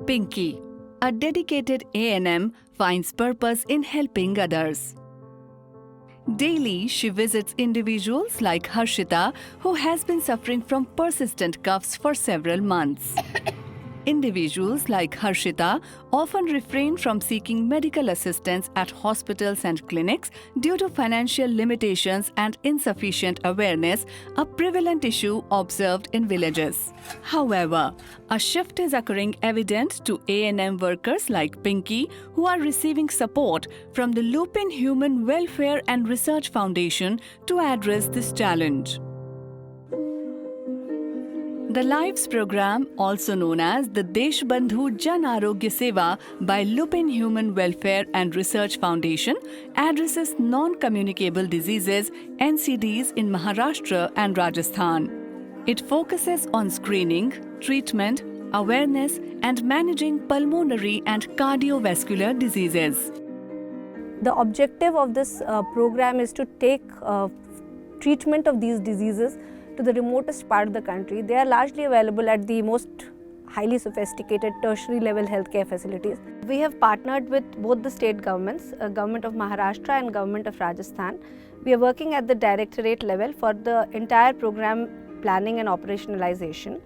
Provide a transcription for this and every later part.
Pinky, a dedicated A&M, finds purpose in helping others. Daily, she visits individuals like Harshita, who has been suffering from persistent coughs for several months. Individuals like Harshita often refrain from seeking medical assistance at hospitals and clinics due to financial limitations and insufficient awareness, a prevalent issue observed in villages. However, a shift is occurring evident to A&M workers like Pinky, who are receiving support from the Lupin Human Welfare and Research Foundation to address this challenge. The LIFES program, also known as the Deshbandhu Jan Arogya Seva by Lupin Human Welfare and Research Foundation, addresses non-communicable diseases (NCDs) in Maharashtra and Rajasthan. It focuses on screening, treatment, awareness, and managing pulmonary and cardiovascular diseases. The objective of this program is to take treatment of these diseases to the remotest part of the country. They are largely available at the most highly sophisticated tertiary level healthcare facilities. We have partnered with both the state governments, Government of Maharashtra and Government of Rajasthan. We are working at the directorate level for the entire program planning and operationalization.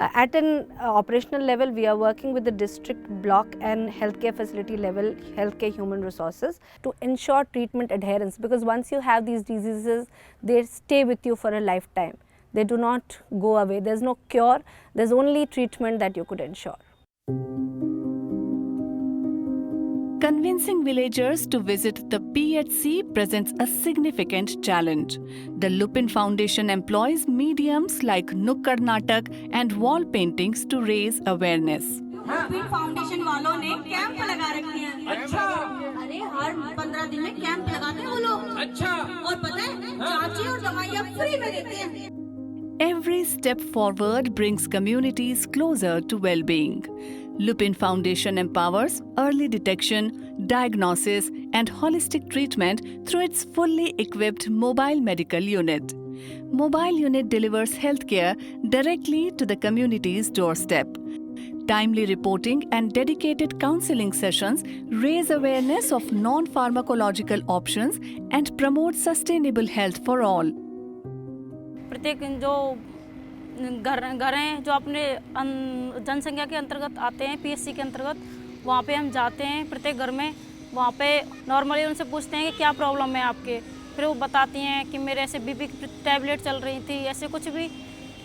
At an operational level, we are working with the district, block and healthcare facility level, healthcare human resources to ensure treatment adherence, because once you have these diseases, they stay with you for a lifetime. They do not go away. There's no cure. There's only treatment that you could ensure. Convincing villagers to visit the PHC presents a significant challenge. The Lupin Foundation employs mediums like Nukkad Natak and wall paintings to raise awareness. Lupin foundation वालों ने camp लगा रखे हैं। अच्छा। अरे हर 15 दिन में camp लगाते हैं वो लोग। अच्छा। और पता है जांचें और दवाइयाँ फ्री में देते हैं। Every step forward brings communities closer to well-being. Lupin Foundation empowers early detection, diagnosis, and holistic treatment through its fully equipped mobile medical unit. Mobile unit delivers healthcare directly to the community's doorstep. Timely reporting and dedicated counseling sessions raise awareness of non-pharmacological options and promote sustainable health for all. प्रत्येक जो घर हैं जो अपने जनसंख्या के अंतर्गत आते हैं, पीएचसी के अंतर्गत, वहाँ पे हम जाते हैं प्रत्येक घर में। वहाँ पे नॉर्मली उनसे पूछते हैं कि क्या प्रॉब्लम है आपके, फिर वो बताती हैं कि मेरे ऐसे बीपी की टैबलेट चल रही थी, ऐसे कुछ भी।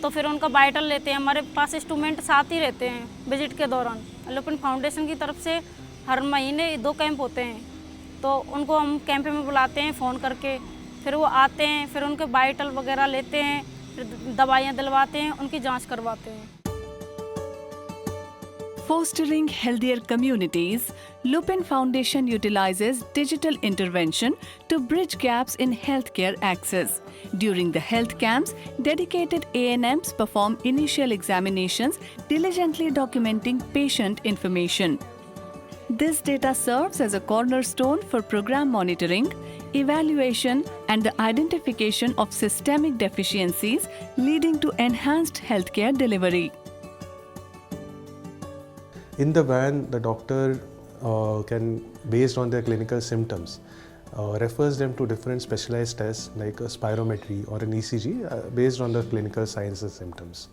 तो फिर उनका वाइटल लेते हैं। हमारे पास इंस्ट्रूमेंट साथ ही रहते हैं विजिट के दौरान। लुपिन फाउंडेशन की तरफ से हर महीने 2 कैंप होते हैं, तो उनको हम कैंप में बुलाते हैं फ़ोन करके, फिर वो आते हैं, फिर उनके वाइटल वगैरह लेते हैं, फिर दवाइयाँ दिलवाते हैं, उनकी जांच करवाते हैं। Fostering healthier communities, Lupin Foundation utilizes digital intervention to bridge gaps in healthcare access. During the health camps, dedicated A&Ms perform initial examinations, diligently documenting patient information. This data serves as a cornerstone for program monitoring, evaluation, and the identification of systemic deficiencies, leading to enhanced healthcare delivery. In the van, the doctor can, based on their clinical symptoms, refers them to different specialized tests like a spirometry or an ECG based on the clinical signs and symptoms.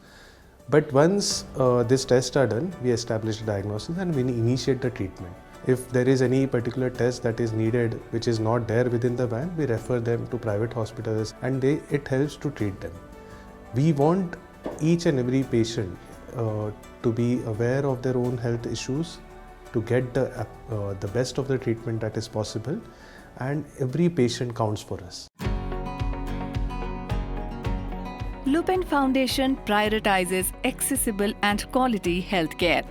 But once these tests are done, we establish the diagnosis and we initiate the treatment. If there is any particular test that is needed which is not there within the van, we refer them to private hospitals and it helps to treat them. We want each and every patient to be aware of their own health issues, to get the best of the treatment that is possible, and every patient counts for us. Lupin Foundation prioritizes accessible and quality healthcare.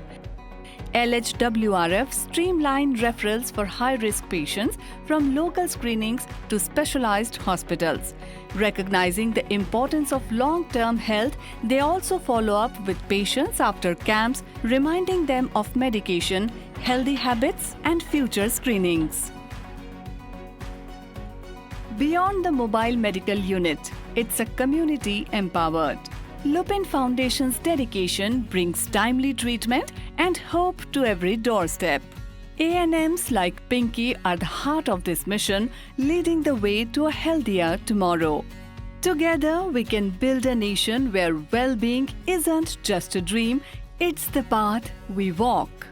LHWRF streamlined referrals for high-risk patients from local screenings to specialized hospitals. Recognizing the importance of long-term health, they also follow up with patients after camps, reminding them of medication, healthy habits, and future screenings. Beyond the mobile medical unit, it's a community empowered. Lupin Foundation's dedication brings timely treatment and hope to every doorstep. A&Ms like Pinky are the heart of this mission, leading the way to a healthier tomorrow. Together, we can build a nation where well-being isn't just a dream, it's the path we walk.